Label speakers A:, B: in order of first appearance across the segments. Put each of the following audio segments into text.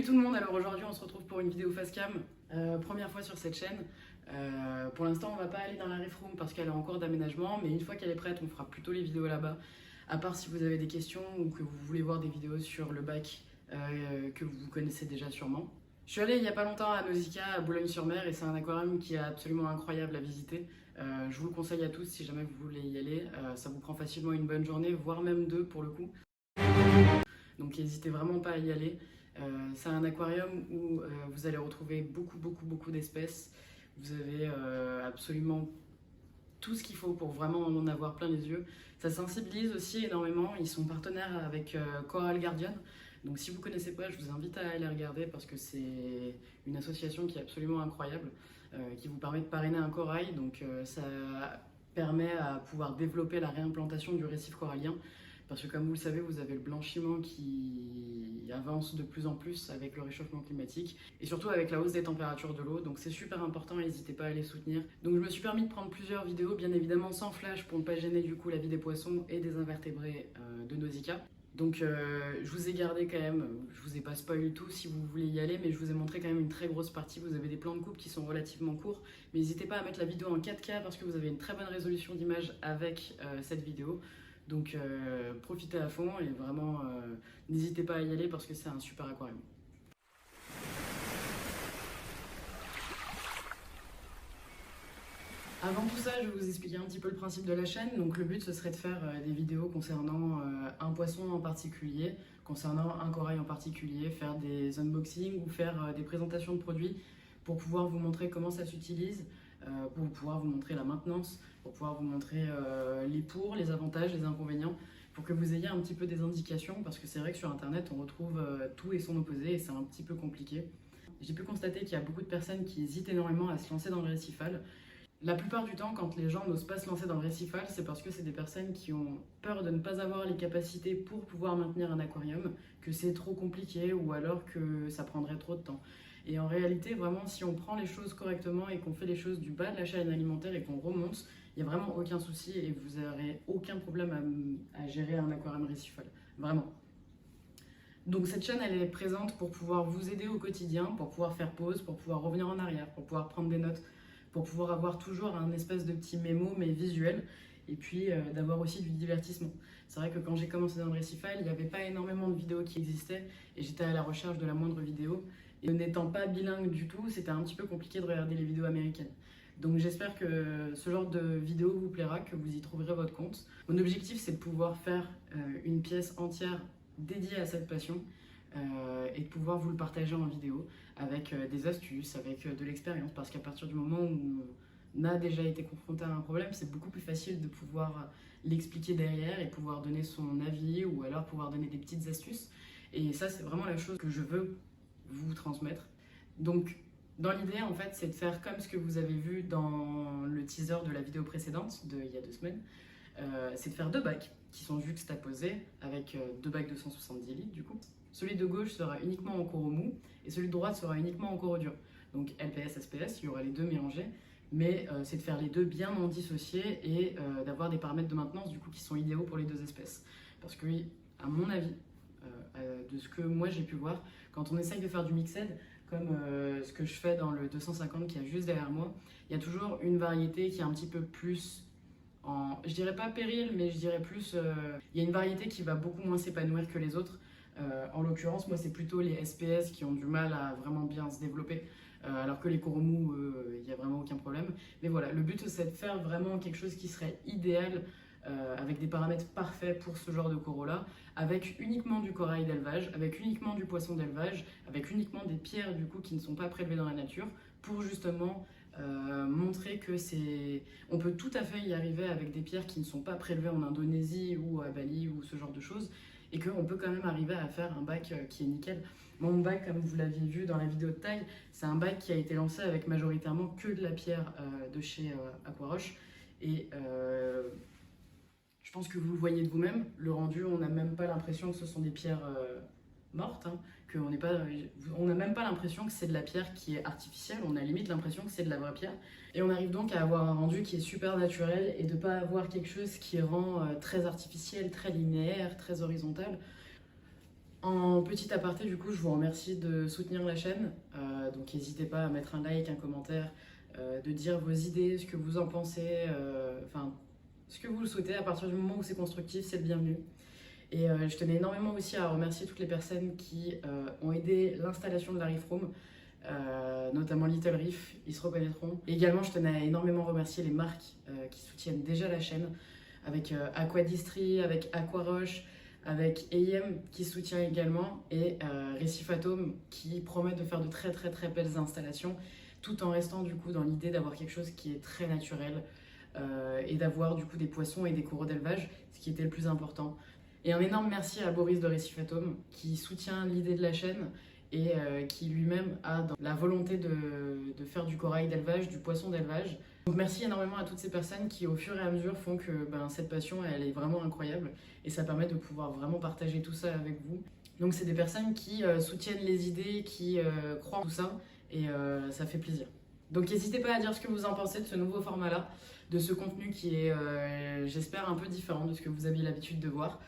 A: Salut tout le monde, alors aujourd'hui on se retrouve pour une vidéo face cam, première fois sur cette chaîne. Pour l'instant on va pas aller dans la ref room parce qu'elle est en cours d'aménagement, mais une fois qu'elle est prête on fera plutôt les vidéos là-bas. À part si vous avez des questions ou que vous voulez voir des vidéos sur le bac que vous connaissez déjà sûrement. Je suis allée il y a pas longtemps à Nausicaa, à Boulogne-sur-Mer, et c'est un aquarium qui est absolument incroyable à visiter. Je vous le conseille à tous si jamais vous voulez y aller. Ça vous prend facilement une bonne journée, voire même deux pour le coup. Donc n'hésitez vraiment pas à y aller. C'est un aquarium où vous allez retrouver beaucoup d'espèces. Vous avez absolument tout ce qu'il faut pour vraiment en avoir plein les yeux. Ça sensibilise aussi énormément. Ils sont partenaires avec Coral Guardian. Donc si vous ne connaissez pas, je vous invite à aller regarder parce que c'est une association qui est absolument incroyable, qui vous permet de parrainer un corail. Donc ça permet à pouvoir développer la réimplantation du récif corallien. Parce que comme vous le savez, vous avez le blanchiment qui avance de plus en plus avec le réchauffement climatique et surtout avec la hausse des températures de l'eau. Donc c'est super important, n'hésitez pas à les soutenir. Donc je me suis permis de prendre plusieurs vidéos, bien évidemment sans flash pour ne pas gêner du coup la vie des poissons et des invertébrés de Nausicaa. Donc je vous ai gardé quand même, je vous ai pas spoilé tout si vous voulez y aller, mais je vous ai montré quand même une très grosse partie. Vous avez des plans de coupe qui sont relativement courts, mais n'hésitez pas à mettre la vidéo en 4K parce que vous avez une très bonne résolution d'image avec cette vidéo. Donc profitez à fond et vraiment n'hésitez pas à y aller parce que c'est un super aquarium. Avant tout ça, je vais vous expliquer un petit peu le principe de la chaîne. Donc le but ce serait de faire des vidéos concernant un poisson en particulier, concernant un corail en particulier, faire des unboxings ou faire des présentations de produits pour pouvoir vous montrer comment ça s'utilise, pour pouvoir vous montrer la maintenance, pour pouvoir vous montrer les pour, les avantages, les inconvénients, pour que vous ayez un petit peu des indications, parce que c'est vrai que sur internet on retrouve tout et son opposé et c'est un petit peu compliqué. J'ai pu constater qu'il y a beaucoup de personnes qui hésitent énormément à se lancer dans le récifal. La plupart du temps, quand les gens n'osent pas se lancer dans le récifal, c'est parce que c'est des personnes qui ont peur de ne pas avoir les capacités pour pouvoir maintenir un aquarium, que c'est trop compliqué ou alors que ça prendrait trop de temps. Et en réalité, vraiment, si on prend les choses correctement et qu'on fait les choses du bas de la chaîne alimentaire et qu'on remonte, il n'y a vraiment aucun souci et vous n'aurez aucun problème à gérer un aquarium récifal. Vraiment. Donc cette chaîne, elle est présente pour pouvoir vous aider au quotidien, pour pouvoir faire pause, pour pouvoir revenir en arrière, pour pouvoir prendre des notes, pour pouvoir avoir toujours un espèce de petit mémo, mais visuel, et puis d'avoir aussi du divertissement. C'est vrai que quand j'ai commencé dans le récifal, il n'y avait pas énormément de vidéos qui existaient, et j'étais à la recherche de la moindre vidéo. Et n'étant pas bilingue du tout, c'était un petit peu compliqué de regarder les vidéos américaines. Donc j'espère que ce genre de vidéo vous plaira, que vous y trouverez votre compte. Mon objectif, c'est de pouvoir faire une pièce entière dédiée à cette passion, et de pouvoir vous le partager en vidéo avec des astuces, avec de l'expérience, parce qu'à partir du moment où on a déjà été confronté à un problème, c'est beaucoup plus facile de pouvoir l'expliquer derrière et pouvoir donner son avis ou alors pouvoir donner des petites astuces. Et ça, c'est vraiment la chose que je veux vous transmettre. Donc, dans l'idée, en fait, c'est de faire comme ce que vous avez vu dans le teaser de la vidéo précédente, il y a 2 semaines. C'est de faire 2 bacs qui sont juxtaposés avec 2 bacs de 170 litres du coup. Celui de gauche sera uniquement en coraux mou et celui de droite sera uniquement en coraux dur. Donc LPS, SPS, il y aura les deux mélangés, mais c'est de faire les deux bien en dissociés et d'avoir des paramètres de maintenance du coup qui sont idéaux pour les 2 espèces. Parce que, à mon avis, de ce que moi j'ai pu voir, quand on essaye de faire du mixed, comme ce que je fais dans le 250 qui est juste derrière moi, il y a toujours une variété qui est un petit peu plus je dirais pas péril, mais je dirais plus, il y a une variété qui va beaucoup moins s'épanouir que les autres. En l'occurrence, moi, c'est plutôt les SPS qui ont du mal à vraiment bien se développer, alors que les coraux mous, il n'y a vraiment aucun problème. Mais voilà, le but, c'est de faire vraiment quelque chose qui serait idéal, avec des paramètres parfaits pour ce genre de coraux-là, avec uniquement du corail d'élevage, avec uniquement du poisson d'élevage, avec uniquement des pierres, du coup, qui ne sont pas prélevées dans la nature, pour justement montrer que on peut tout à fait y arriver avec des pierres qui ne sont pas prélevées en Indonésie ou à Bali ou ce genre de choses, et qu'on peut quand même arriver à faire un bac qui est nickel. Mon bac, comme vous l'aviez vu dans la vidéo de taille, c'est un bac qui a été lancé avec majoritairement que de la pierre de chez Aquaroche, et je pense que vous le voyez de vous-même, le rendu, on n'a même pas l'impression que ce sont des pierres mortes, hein, on n'a même pas l'impression que c'est de la pierre qui est artificielle, on a limite l'impression que c'est de la vraie pierre. Et on arrive donc à avoir un rendu qui est super naturel et de ne pas avoir quelque chose qui rend très artificiel, très linéaire, très horizontal. En petit aparté, du coup, je vous remercie de soutenir la chaîne. Donc n'hésitez pas à mettre un like, un commentaire, de dire vos idées, ce que vous en pensez, enfin ce que vous le souhaitez. À partir du moment où c'est constructif, c'est le bienvenu. Et je tenais énormément aussi à remercier toutes les personnes qui ont aidé l'installation de la Reef Room, notamment Little Reef, ils se reconnaîtront. Et également, je tenais à énormément remercier les marques qui soutiennent déjà la chaîne, avec Aquadistry, avec Aquaroche, avec EIM qui soutient également, et Récif Atome qui promet de faire de très très très belles installations, tout en restant du coup dans l'idée d'avoir quelque chose qui est très naturel, et d'avoir du coup des poissons et des coraux d'élevage, ce qui était le plus important. Et un énorme merci à Boris de Récif Atome qui soutient l'idée de la chaîne et qui lui-même a la volonté de faire du corail d'élevage, du poisson d'élevage. Donc merci énormément à toutes ces personnes qui au fur et à mesure font que cette passion elle est vraiment incroyable et ça permet de pouvoir vraiment partager tout ça avec vous. Donc c'est des personnes qui soutiennent les idées, qui croient en tout ça et ça fait plaisir. Donc n'hésitez pas à dire ce que vous en pensez de ce nouveau format-là, de ce contenu qui est, j'espère, un peu différent de ce que vous aviez l'habitude de voir.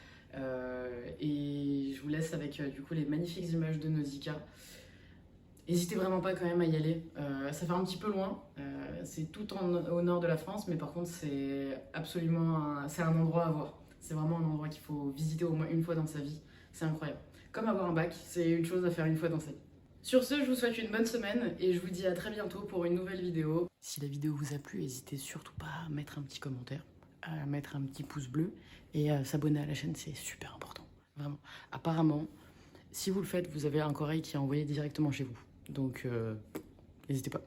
A: Et je vous laisse avec du coup les magnifiques images de Nausicaa. N'hésitez vraiment pas quand même à y aller. Ça fait un petit peu loin, c'est tout au nord de la France, mais par contre c'est absolument c'est un endroit à voir. C'est vraiment un endroit qu'il faut visiter au moins une fois dans sa vie. C'est incroyable. Comme avoir un bac, c'est une chose à faire une fois dans sa vie. Sur ce, je vous souhaite une bonne semaine et je vous dis à très bientôt pour une nouvelle vidéo. Si la vidéo vous a plu, n'hésitez surtout pas à mettre un petit commentaire, à mettre un petit pouce bleu et à s'abonner à la chaîne, c'est super important. Vraiment. Apparemment, si vous le faites, vous avez un corail qui est envoyé directement chez vous. Donc, n'hésitez pas.